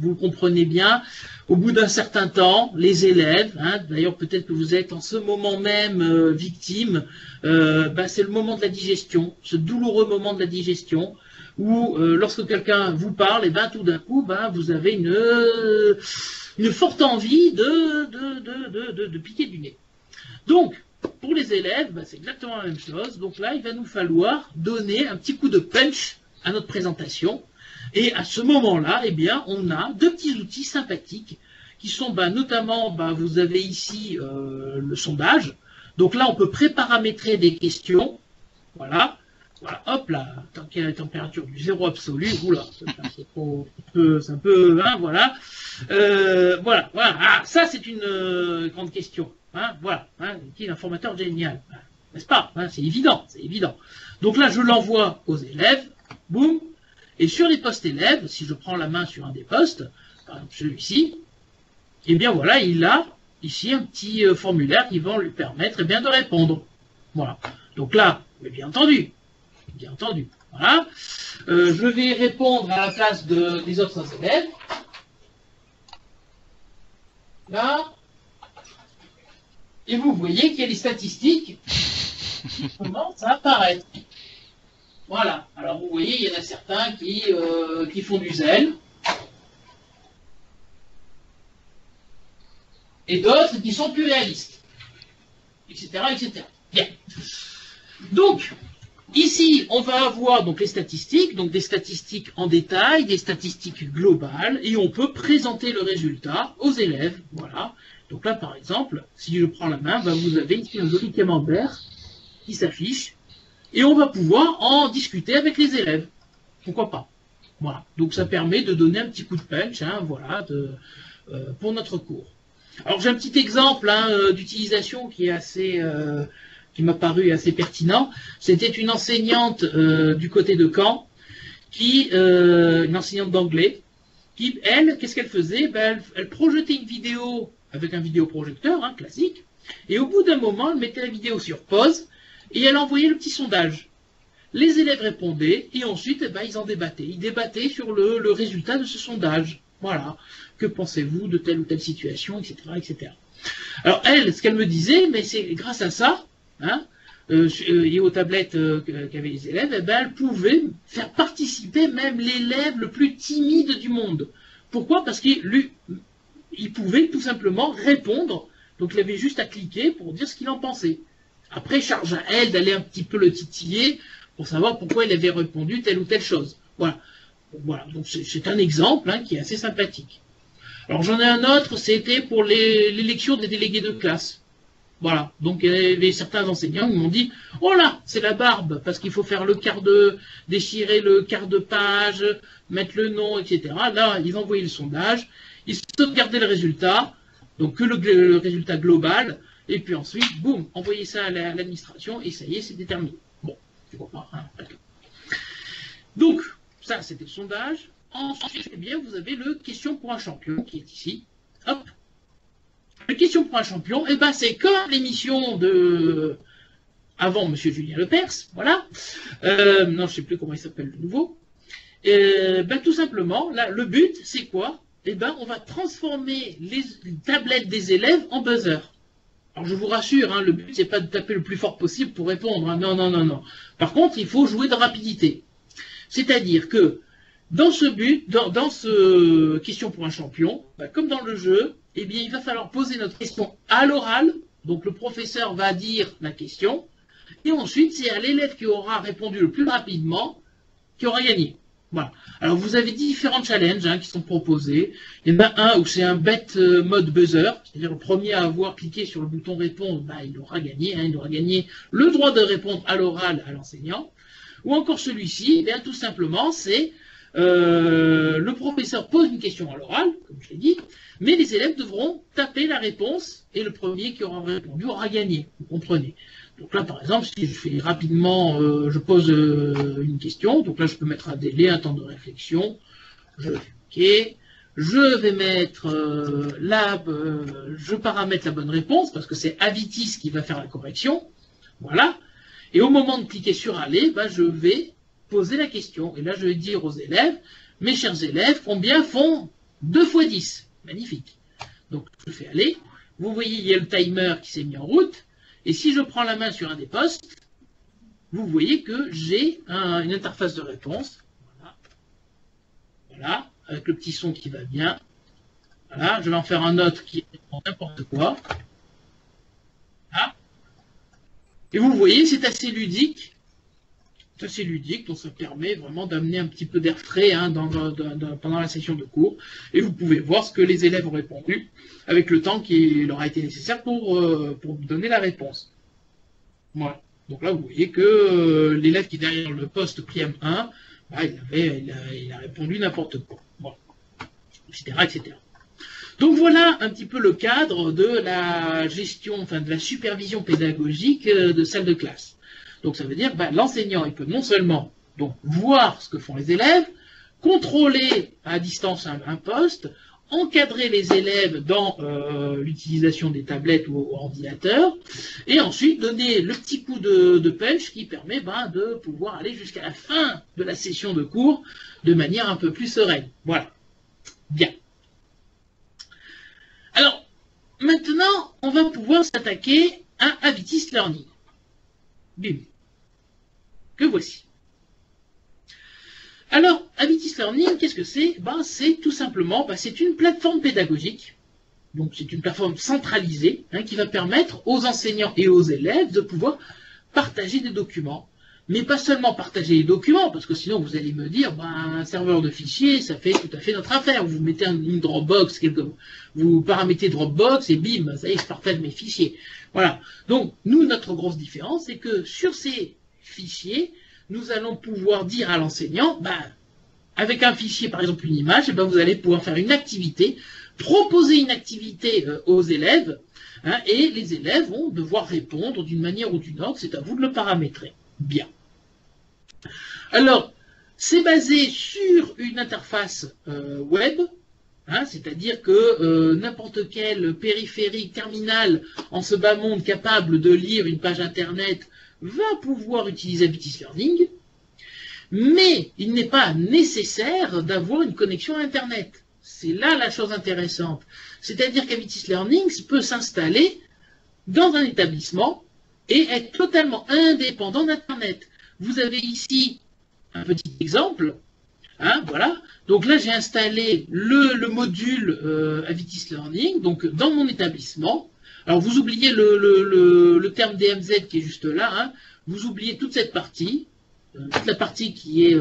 vous le comprenez bien, au bout d'un certain temps, les élèves, hein, d'ailleurs peut-être que vous êtes en ce moment même victime, c'est le moment de la digestion, ce douloureux moment de la digestion, où lorsque quelqu'un vous parle, et tout d'un coup, vous avez une forte envie de piquer du nez. Donc, pour les élèves, c'est exactement la même chose. Donc là, il va nous falloir donner un petit coup de punch à notre présentation. Et à ce moment-là, eh bien, on a deux petits outils sympathiques qui sont notamment, vous avez ici le sondage. Donc là, on peut préparamétrer des questions. Voilà. Voilà, hop là, tant qu'il y a la température du zéro absolu, oula, c'est un peu, hein, voilà. Voilà. Ah, ça c'est une grande question. Hein, voilà, hein, qui est l'informateur génial, n'est-ce pas, hein, c'est évident, c'est évident. Donc là, je l'envoie aux élèves, boum, et sur les postes élèves, si je prends la main sur un des postes, par exemple celui-ci, et bien voilà, il a ici un petit formulaire qui va lui permettre de répondre. Voilà. Donc là, bien entendu, voilà. Je vais répondre à la place des autres élèves. Là. Et vous voyez qu'il y a les statistiques qui commencent à apparaître. Voilà. Alors vous voyez, il y en a certains qui font du zèle. Et d'autres qui sont plus réalistes. Etc. etc. Bien. Donc, ici, on va avoir donc les statistiques, donc des statistiques en détail, des statistiques globales, et on peut présenter le résultat aux élèves. Voilà. Donc là, par exemple, si je prends la main, vous avez ici un joli camembert qui s'affiche, et on va pouvoir en discuter avec les élèves. Pourquoi pas? Voilà. Donc ça permet de donner un petit coup de punch, hein, voilà, pour notre cours. Alors j'ai un petit exemple d'utilisation qui est assez... qui m'a paru assez pertinent. C'était une enseignante du côté de Caen, une enseignante d'anglais, qui, elle, qu'est-ce qu'elle faisait? Elle projetait une vidéo avec un vidéoprojecteur, hein, classique, et au bout d'un moment, elle mettait la vidéo sur pause, et elle envoyait le petit sondage. Les élèves répondaient, et ensuite, ils en débattaient. Ils débattaient sur le résultat de ce sondage. Voilà. Que pensez-vous de telle ou telle situation, etc., etc. Alors, elle, ce qu'elle me disait, mais c'est grâce à ça, hein, et aux tablettes qu'avaient les élèves, elle pouvait faire participer même l'élève le plus timide du monde. Pourquoi? Parce qu'il pouvait tout simplement répondre, donc il avait juste à cliquer pour dire ce qu'il en pensait. Après, charge à elle d'aller un petit peu le titiller pour savoir pourquoi il avait répondu telle ou telle chose. Voilà. Voilà. Donc c'est un exemple qui est assez sympathique. Alors j'en ai un autre, c'était pour l'élection des délégués de classe. Voilà, donc il y avait certains enseignants qui m'ont dit « Oh là, c'est la barbe, parce qu'il faut faire déchirer le quart de page, mettre le nom, etc. » Là, ils envoyaient le sondage, ils sauvegardaient le résultat, donc que le résultat global, et puis ensuite, boum, envoyer ça à l'administration, et ça y est, c'est déterminé. Bon, je vois pas, hein, donc, ça, c'était le sondage. Ensuite, bien, vous avez le question pour un champion, qui est ici. Hop. La question pour un champion, c'est comme l'émission de avant M. Julien Lepers, voilà. Non, je ne sais plus comment il s'appelle de nouveau. Tout simplement, là, le but, c'est quoi? On va transformer les tablettes des élèves en buzzer. Alors, je vous rassure, hein, le but, c'est pas de taper le plus fort possible pour répondre. Hein. Non, non, non, non. Par contre, il faut jouer de rapidité. C'est-à-dire que, dans ce question pour un champion, comme dans le jeu, il va falloir poser notre question à l'oral. Donc le professeur va dire la question. Et ensuite, c'est à l'élève qui aura répondu le plus rapidement qui aura gagné. Voilà. Alors vous avez différents challenges qui sont proposés. Il y en a un où c'est un bête mode buzzer. C'est-à-dire le premier à avoir cliqué sur le bouton répondre, il aura gagné. Il aura gagné le droit de répondre à l'oral à l'enseignant. Ou encore celui-ci, tout simplement, c'est le professeur pose une question à l'oral, comme je l'ai dit, mais les élèves devront taper la réponse et le premier qui aura répondu aura gagné. Vous comprenez? Donc là, par exemple, si je fais rapidement, je pose une question, donc là, je peux mettre un délai, un temps de réflexion. Je fais OK. Je vais mettre je paramètre la bonne réponse parce que c'est Avitis qui va faire la correction. Voilà. Et au moment de cliquer sur aller, je vais poser la question. Et là, je vais dire aux élèves, mes chers élèves, combien font 2 fois 10? Magnifique. Donc, je fais aller. Vous voyez, il y a le timer qui s'est mis en route. Et si je prends la main sur un des postes, vous voyez que j'ai une interface de réponse. Voilà. Voilà, avec le petit son qui va bien. Voilà, je vais en faire un autre qui est n'importe quoi. Voilà. Et vous voyez, c'est assez ludique. C'est assez ludique, donc ça permet vraiment d'amener un petit peu d'air frais hein, pendant la session de cours. Et vous pouvez voir ce que les élèves ont répondu avec le temps qui leur a été nécessaire pour donner la réponse. Voilà. Donc là, vous voyez que l'élève qui est derrière le poste Priem 1, bah, il a répondu n'importe quoi. Voilà. Etc., etc. Donc voilà un petit peu le cadre de la gestion, enfin de la supervision pédagogique de salle de classe. Donc ça veut dire que l'enseignant, il peut non seulement donc, voir ce que font les élèves, contrôler à distance un poste, encadrer les élèves dans l'utilisation des tablettes ou ordinateurs, et ensuite donner le petit coup de punch qui permet de pouvoir aller jusqu'à la fin de la session de cours de manière un peu plus sereine. Voilà. Bien. Alors, maintenant, on va pouvoir s'attaquer à Avitis Learning. Bim. Que voici. Alors, Avitis Learning, qu'est-ce que c'est? C'est tout simplement, c'est une plateforme pédagogique. Donc, c'est une plateforme centralisée qui va permettre aux enseignants et aux élèves de pouvoir partager des documents. Mais pas seulement partager les documents, parce que sinon vous allez me dire, un serveur de fichiers, ça fait tout à fait notre affaire. Vous mettez une Dropbox, vous paramétrez Dropbox et bim, ça y est, je partage mes fichiers. Voilà. Donc, nous, notre grosse différence, c'est que sur ces fichiers, nous allons pouvoir dire à l'enseignant, avec un fichier, par exemple une image, vous allez pouvoir faire une activité, proposer une activité aux élèves, et les élèves vont devoir répondre d'une manière ou d'une autre, c'est à vous de le paramétrer. Bien. Alors, c'est basé sur une interface web, c'est-à-dire que n'importe quel périphérique terminal en ce bas monde capable de lire une page internet va pouvoir utiliser Avitis Learning, mais il n'est pas nécessaire d'avoir une connexion à internet. C'est là la chose intéressante. C'est-à-dire qu'Avitis Learning peut s'installer dans un établissement et être totalement indépendant d'Internet. Vous avez ici un petit exemple. Voilà. Donc là, j'ai installé le module Avitis Learning donc dans mon établissement. Alors, vous oubliez le terme DMZ qui est juste là. Vous oubliez toute cette partie. Toute la partie qui est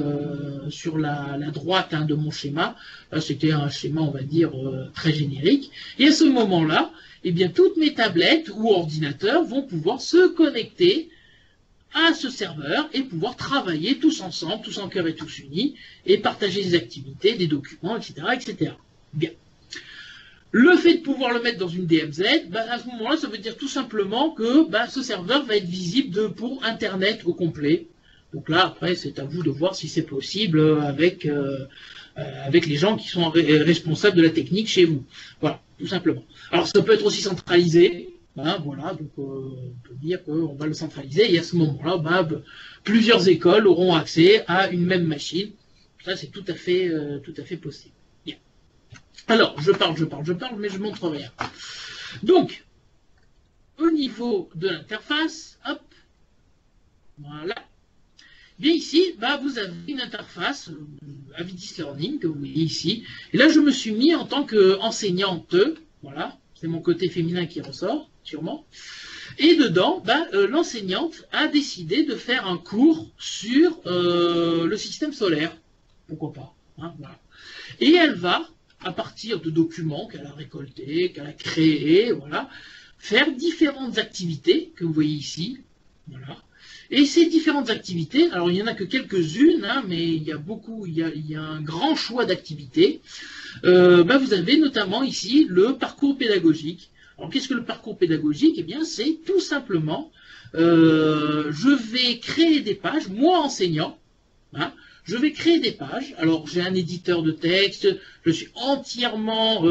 sur la droite de mon schéma. Là, c'était un schéma, on va dire, très générique. Et à ce moment-là, eh bien, toutes mes tablettes ou ordinateurs vont pouvoir se connecter à ce serveur et pouvoir travailler tous ensemble, tous en cœur et tous unis, et partager des activités, des documents, etc. etc. Bien. Le fait de pouvoir le mettre dans une DMZ, à ce moment-là, ça veut dire tout simplement que ce serveur va être visible pour Internet au complet. Donc là, après, c'est à vous de voir si c'est possible avec les gens qui sont responsables de la technique chez vous. Voilà, tout simplement. Alors, ça peut être aussi centralisé. Voilà, donc on peut dire qu'on va le centraliser et à ce moment-là, plusieurs écoles auront accès à une même machine. Ça, c'est tout à fait possible. Bien. Alors, je parle, mais je montre rien. Donc, au niveau de l'interface, hop, voilà. Bien ici, vous avez une interface Avitis Learning que vous voyez ici. Et là, je me suis mis en tant qu'enseignante, voilà, c'est mon côté féminin qui ressort, sûrement. Et dedans, l'enseignante a décidé de faire un cours sur le système solaire. Pourquoi pas, voilà. Et elle va, à partir de documents qu'elle a récoltés, qu'elle a créés, voilà, faire différentes activités que vous voyez ici, voilà. Et ces différentes activités, alors il n'y en a que quelques-unes, mais il y a il y a un grand choix d'activités. Vous avez notamment ici le parcours pédagogique. Alors qu'est-ce que le parcours pédagogique? Eh bien, c'est tout simplement, je vais créer des pages, moi enseignant, je vais créer des pages. Alors j'ai un éditeur de texte, je suis entièrement,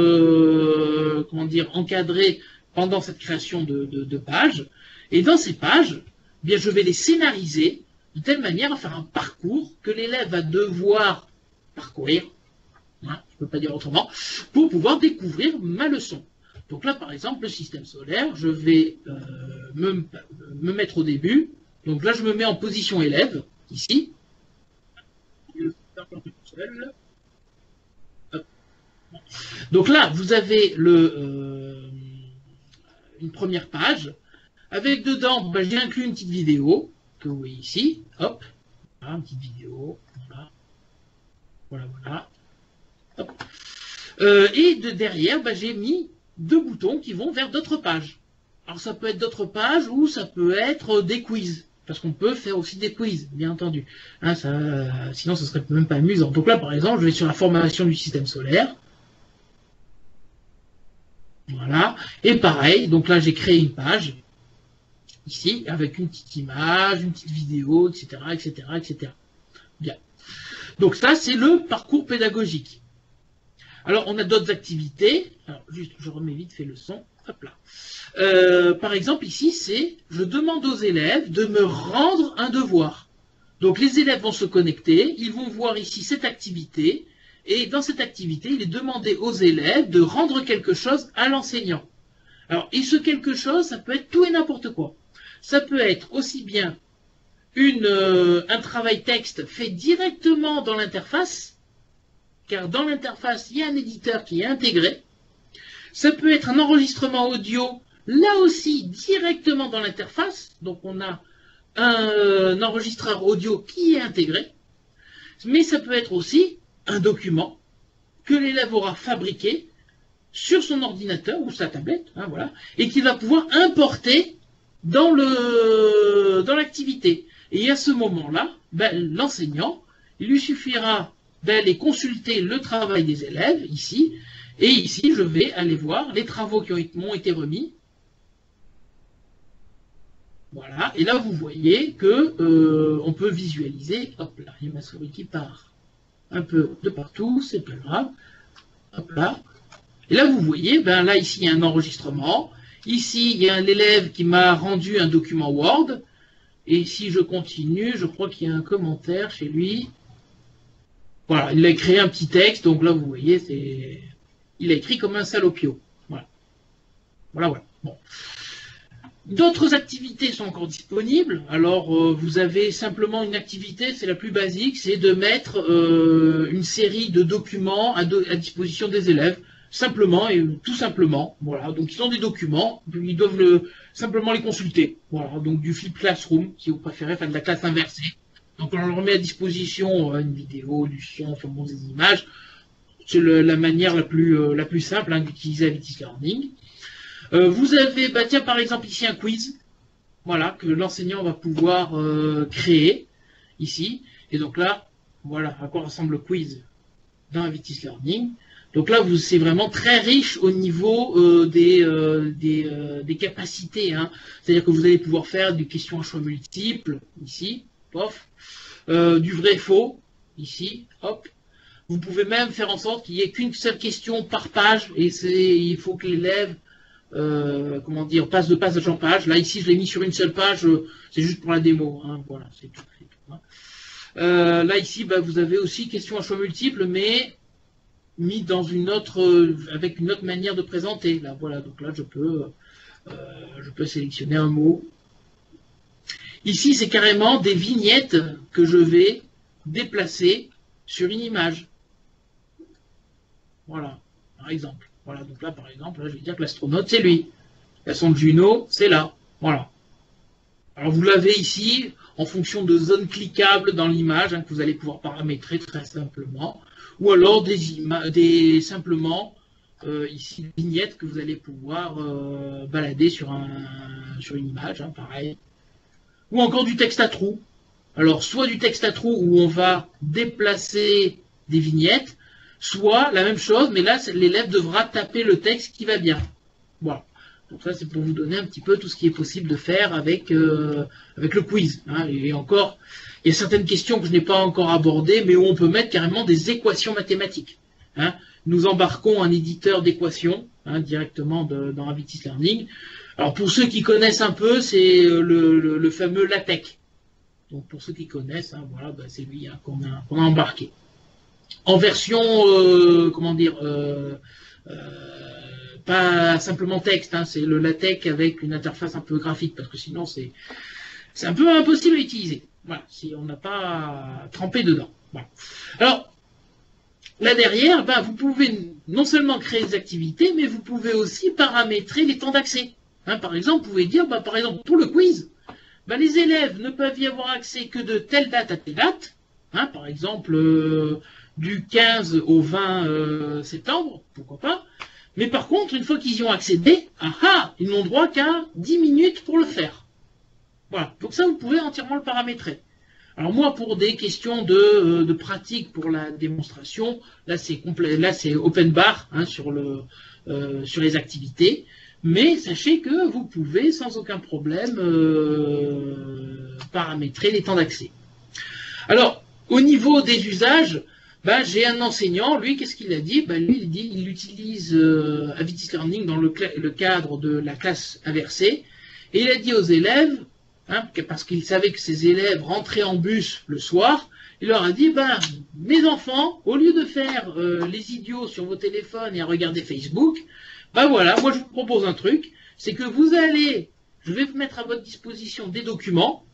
encadré pendant cette création de pages. Et dans ces pages, bien, je vais les scénariser de telle manière à faire un parcours que l'élève va devoir parcourir, je ne peux pas dire autrement, pour pouvoir découvrir ma leçon. Donc là, par exemple, le système solaire, je vais me mettre au début. Donc là, je me mets en position élève, ici. Donc là, vous avez une première page. Avec dedans, j'ai inclus une petite vidéo que vous voyez ici. Hop, Voilà, une petite vidéo. Voilà. Voilà, voilà. Hop. Et derrière, j'ai mis 2 boutons qui vont vers d'autres pages. Alors ça peut être d'autres pages ou ça peut être des quiz. Parce qu'on peut faire aussi des quiz, bien entendu. Hein, sinon, ce serait même pas amusant. Donc là, par exemple, je vais sur la formation du système solaire. Voilà. Et pareil, donc là, j'ai créé une page. Ici, avec une petite image, une petite vidéo, etc., etc., etc. Bien. Donc ça, c'est le parcours pédagogique. Alors, on a d'autres activités. Alors, juste, je remets vite fait le son. Hop là. Par exemple, ici, c'est je demande aux élèves de me rendre un devoir. Donc, les élèves vont se connecter, ils vont voir ici cette activité, et dans cette activité, il est demandé aux élèves de rendre quelque chose à l'enseignant. Alors, et ce quelque chose, ça peut être tout et n'importe quoi. Ça peut être aussi bien un travail texte fait directement dans l'interface, car dans l'interface, il y a un éditeur qui est intégré. Ça peut être un enregistrement audio, là aussi, directement dans l'interface. Donc, on a un enregistreur audio qui est intégré. Mais ça peut être aussi un document que l'élève aura fabriqué sur son ordinateur ou sa tablette, hein, voilà, et qu'il va pouvoir importer dans l'activité. Et à ce moment-là, l'enseignant, il lui suffira d'aller consulter le travail des élèves, ici, et ici, je vais aller voir les travaux qui m'ont été remis. Voilà, et là, vous voyez que on peut visualiser, hop là, il y a ma souris qui part un peu de partout, c'est pas grave, hop là. Et là, vous voyez, là, ici, il y a un enregistrement. Ici, il y a un élève qui m'a rendu un document Word. Et si je continue, je crois qu'il y a un commentaire chez lui. Voilà, il a créé un petit texte. Donc là, vous voyez, il a écrit comme un salopio. Voilà. Voilà, voilà. Bon. D'autres activités sont encore disponibles. Alors, vous avez simplement une activité, c'est la plus basique, c'est de mettre une série de documents à disposition des élèves. Simplement et tout simplement, voilà. Donc ils ont des documents, ils doivent simplement les consulter. Voilà. Donc du flip classroom, si vous préférez, enfin de la classe inversée. Donc on leur met à disposition une vidéo, du son, enfin bon, des images. C'est la manière la plus simple d'utiliser Avitis Learning. Vous avez, tiens par exemple ici un quiz, voilà, que l'enseignant va pouvoir créer ici. Et donc là, voilà à quoi ressemble le quiz dans Avitis Learning. Donc là, c'est vraiment très riche au niveau des capacités. Hein. C'est-à-dire que vous allez pouvoir faire des questions à choix multiples, ici, pof, du vrai-faux, ici, hop. Vous pouvez même faire en sorte qu'il n'y ait qu'une seule question par page, et il faut que l'élève, passe de page en page. Là, ici, je l'ai mis sur une seule page, c'est juste pour la démo. Hein. Voilà, c'est tout. Hein. Là, ici, vous avez aussi questions à choix multiples, mais mis dans avec une autre manière de présenter. Là, voilà, donc là, je peux sélectionner un mot. Ici, c'est carrément des vignettes que je vais déplacer sur une image. Voilà, par exemple. Voilà, donc là, par exemple, là, je vais dire que l'astronaute, c'est lui. La sonde Juno, c'est là. Voilà. Alors, vous l'avez ici en fonction de zones cliquables dans l'image, que vous allez pouvoir paramétrer très simplement. Ou alors simplement ici des vignettes que vous allez pouvoir balader sur une image, pareil. Ou encore du texte à trous. Alors soit du texte à trous où on va déplacer des vignettes, soit la même chose, mais là l'élève devra taper le texte qui va bien. Voilà. Donc ça c'est pour vous donner un petit peu tout ce qui est possible de faire avec le quiz. Hein. Et encore, il y a certaines questions que je n'ai pas encore abordées, mais où on peut mettre carrément des équations mathématiques. Hein. Nous embarquons un éditeur d'équations directement dans Avitis Learning. Alors pour ceux qui connaissent un peu, c'est le fameux LaTeX. Donc pour ceux qui connaissent, voilà, c'est lui qu'on a embarqué. En version, pas simplement texte, c'est le LaTeX avec une interface un peu graphique, parce que sinon c'est un peu impossible à utiliser. Voilà, si on n'a pas trempé dedans. Voilà. Alors, là derrière, vous pouvez non seulement créer des activités, mais vous pouvez aussi paramétrer les temps d'accès. Par exemple, vous pouvez dire, par exemple, pour le quiz, ben, les élèves ne peuvent y avoir accès que de telle date à telle date, hein, par exemple du 15 au 20 septembre, pourquoi pas. Mais par contre, une fois qu'ils y ont accédé, ils n'ont droit qu'à 10 minutes pour le faire. Voilà, donc ça, vous pouvez entièrement le paramétrer. Alors moi, pour des questions de pratique pour la démonstration, là c'est open bar hein, sur les activités. Mais sachez que vous pouvez sans aucun problème paramétrer les temps d'accès. Alors, au niveau des usages, ben, j'ai un enseignant, lui, qu'est-ce qu'il a dit? Ben, lui, il utilise Avitis Learning dans le cadre de la classe inversée, et il a dit aux élèves, hein, parce qu'il savait que ses élèves rentraient en bus le soir, il leur a dit, ben, mes enfants, au lieu de faire les idiots sur vos téléphones et à regarder Facebook, ben voilà, moi je vous propose un truc, c'est que je vais vous mettre à votre disposition des documents,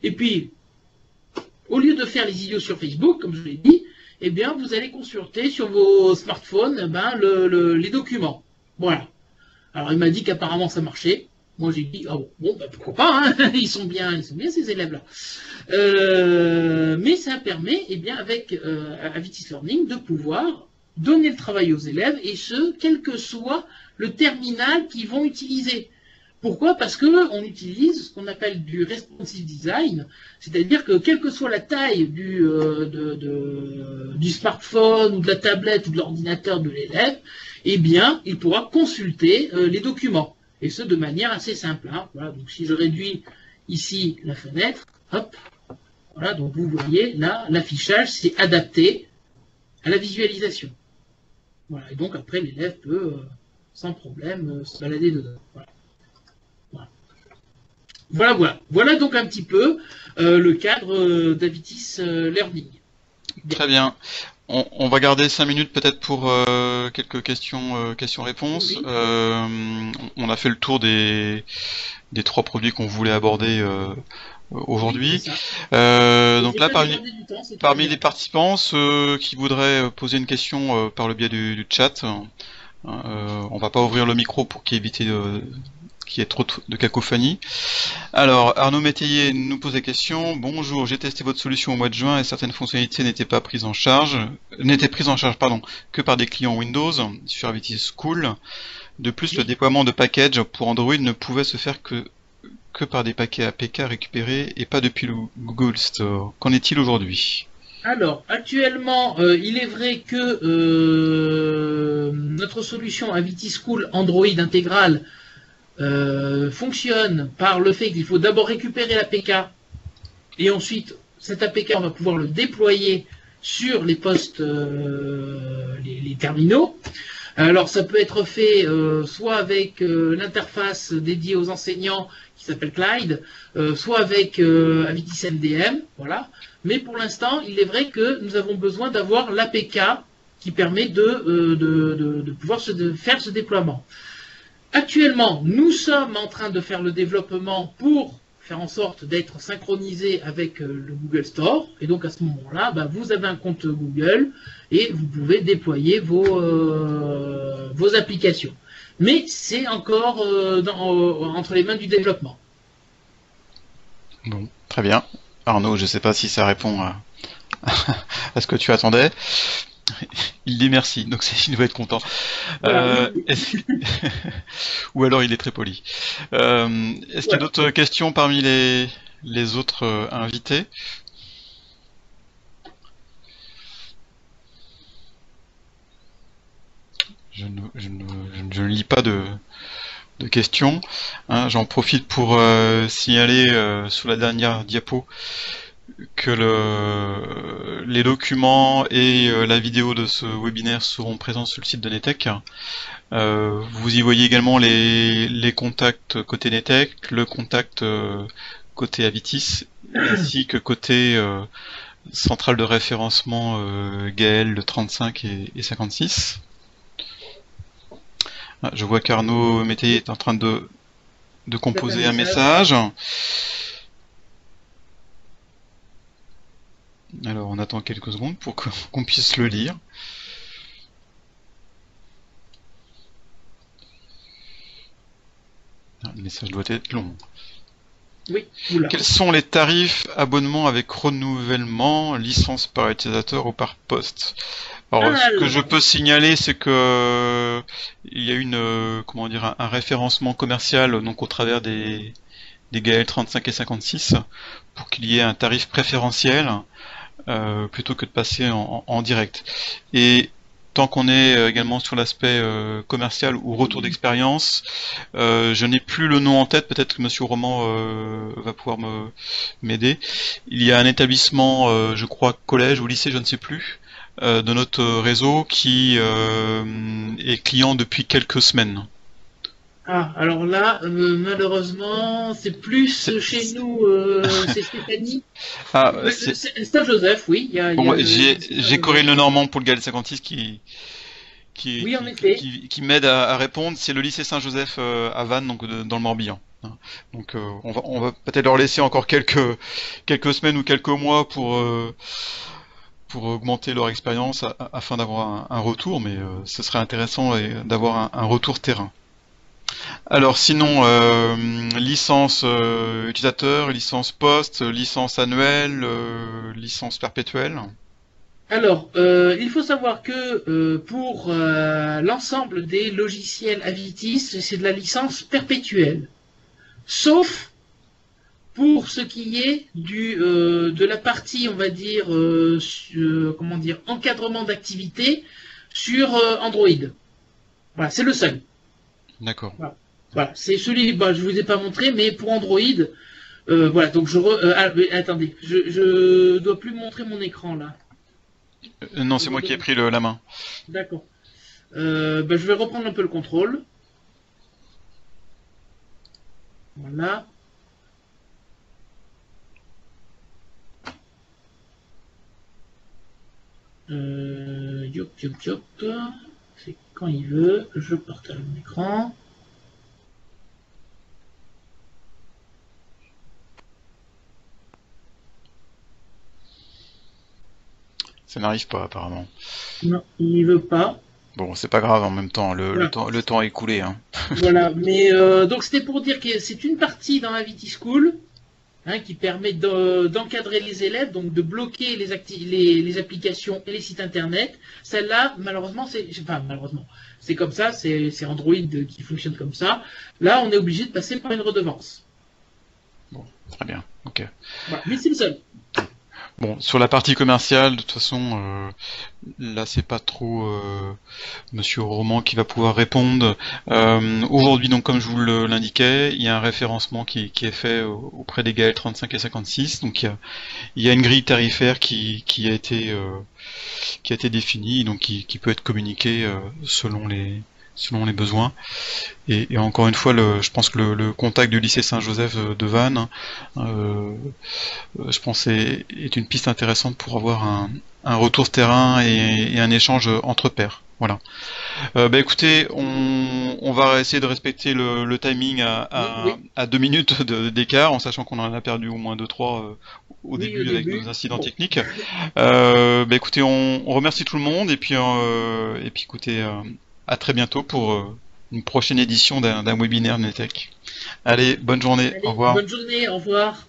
et puis, au lieu de faire les idiots sur Facebook, comme je l'ai dit, eh bien, vous allez consulter sur vos smartphones ben, les documents. Voilà. Alors, il m'a dit qu'apparemment ça marchait. Moi, j'ai dit, ah bon ben, pourquoi pas, hein ils sont bien ces élèves-là. Mais ça permet, eh bien, avec Avitis Learning, de pouvoir donner le travail aux élèves, et ce, quel que soit le terminal qu'ils vont utiliser. Pourquoi? Parce qu'on utilise ce qu'on appelle du responsive design, c'est-à-dire que quelle que soit la taille du smartphone ou de la tablette ou de l'ordinateur de l'élève, eh bien, il pourra consulter les documents. Et ce, de manière assez simple. Hein. Voilà, donc si je réduis ici la fenêtre, hop, voilà, donc vous voyez, là, l'affichage, c'est adapté à la visualisation. Voilà, et donc après, l'élève peut, sans problème, se balader dedans. Voilà. Voilà donc un petit peu le cadre d'Avitis Learning. Bien. Très bien. On va garder 5 minutes peut-être pour quelques questions-réponses. Oui. On a fait le tour des 3 produits qu'on voulait aborder aujourd'hui. Oui, donc là, parmi les participants, ceux qui voudraient poser une question par le biais du chat, on va pas ouvrir le micro pour éviter qu'il y ait trop de cacophonie. Alors, Arnaud Métayer nous pose la question. Bonjour, j'ai testé votre solution au mois de juin et certaines fonctionnalités n'étaient prises en charge, que par des clients Windows sur Avitis School. De plus, le déploiement de packages pour Android ne pouvait se faire que par des paquets APK récupérés et pas depuis le Google Store. Qu'en est-il aujourd'hui ? Alors, actuellement, il est vrai que notre solution Avitis School Android intégrale fonctionne par le fait qu'il faut d'abord récupérer l'APK et ensuite cet APK on va pouvoir le déployer sur les postes, les terminaux. Alors ça peut être fait soit avec l'interface dédiée aux enseignants qui s'appelle Clyde, soit avec Avitis MDM, voilà. Mais pour l'instant, il est vrai que nous avons besoin d'avoir l'APK qui permet de pouvoir faire ce déploiement. Actuellement, nous sommes en train de faire le développement pour faire en sorte d'être synchronisé avec le Google Store. Et donc à ce moment-là, ben, vous avez un compte Google et vous pouvez déployer vos applications. Mais c'est encore entre les mains du développement. Bon, très bien. Arnaud, je ne sais pas si ça répond à ce que tu attendais. Il dit merci, donc il doit être content. Voilà. Ou alors il est très poli. Est-ce qu'il y a d'autres questions parmi les autres invités? Je ne lis pas de questions. Hein, j'en profite pour signaler sous la dernière diapo que les documents et la vidéo de ce webinaire seront présents sur le site de Netech. Vous y voyez également les contacts côté Netech, le contact côté Avitis, ainsi que côté centrale de référencement Gaël, le 35 et 56. Je vois qu'Arnaud Métayer est en train de composer un message. Alors on attend quelques secondes pour qu'on puisse le lire. Le message doit être long. Oui, oula. Quels sont les tarifs abonnement avec renouvellement, licence par utilisateur ou par poste? Alors, ce que je Alors, peux signaler, c'est que il y a une, comment dire, un référencement commercial donc au travers des GAL 35 et 56 pour qu'il y ait un tarif préférentiel plutôt que de passer en direct. Et tant qu'on est également sur l'aspect commercial ou retour d'expérience, je n'ai plus le nom en tête, peut-être que Monsieur Roman va pouvoir m'aider. Il y a un établissement, je crois collège ou lycée, je ne sais plus, de notre réseau qui est client depuis quelques semaines. ah, alors là, malheureusement, c'est plus C'est- chez nous, c'est Stéphanie. Ah, Saint-Joseph, oui, il y bon, a le lycée j'ai Saint-Joseph. Corinne Lenormand pour le GAL 56 Oui, en effet. qui m'aide à répondre. C'est le lycée Saint-Joseph à Vannes, donc dans le Morbihan. Hein. Donc on va peut-être leur laisser encore quelques semaines ou quelques mois pour augmenter leur expérience afin d'avoir un retour, mais ce serait intéressant d'avoir un retour terrain. Alors sinon, licence utilisateur, licence poste, licence annuelle, licence perpétuelle. Alors, il faut savoir que pour l'ensemble des logiciels Avitis, c'est de la licence perpétuelle. Sauf pour ce qui est de la partie, on va dire, comment dire, encadrement d'activité sur Android. Voilà, c'est le seul. D'accord. Voilà, voilà. C'est celui, bah, je vous ai pas montré, mais pour Android, voilà. Donc mais attendez, je dois plus montrer mon écran là. Non, c'est moi qui ai pris la main. D'accord. Bah, je vais reprendre un peu le contrôle. Voilà. Yop, yop, yop. C'est quand il veut. Je partage mon écran. Ça n'arrive pas apparemment. Non, il veut pas. Bon, c'est pas grave en même temps, Voilà. le temps est écoulé, hein. Voilà. Mais donc c'était pour dire que c'est une partie dans Aviti School, hein, qui permet d'encadrer les élèves, donc de bloquer les applications et les sites internet. Celle-là, malheureusement, c'est comme ça, c'est Android qui fonctionne comme ça. Là, on est obligé de passer par une redevance. Bon, très bien, ok. Voilà. Mais c'est le seul. Bon, sur la partie commerciale, de toute façon, là c'est pas trop Monsieur Roman qui va pouvoir répondre. Aujourd'hui, donc comme je vous l'indiquais, il y a un référencement qui est fait auprès des GAL 35 et 56. Donc il y a une grille tarifaire qui a été définie, donc qui peut être communiquée selon les besoins. Et encore une fois, je pense que le contact du lycée Saint-Joseph de Vannes, je pense est une piste intéressante pour avoir un retour terrain et un échange entre pairs. Voilà. Bah écoutez, on va essayer de respecter le timing Oui, oui, à 2 minutes d'écart, en sachant qu'on en a perdu au moins deux trois au oui, au début avec début. nos incidents Bon. techniques. Bah écoutez, on remercie tout le monde et puis écoutez, à très bientôt pour une prochaine édition d'un webinaire Netech. Allez, bonne journée, au Allez, revoir. bonne journée, au revoir.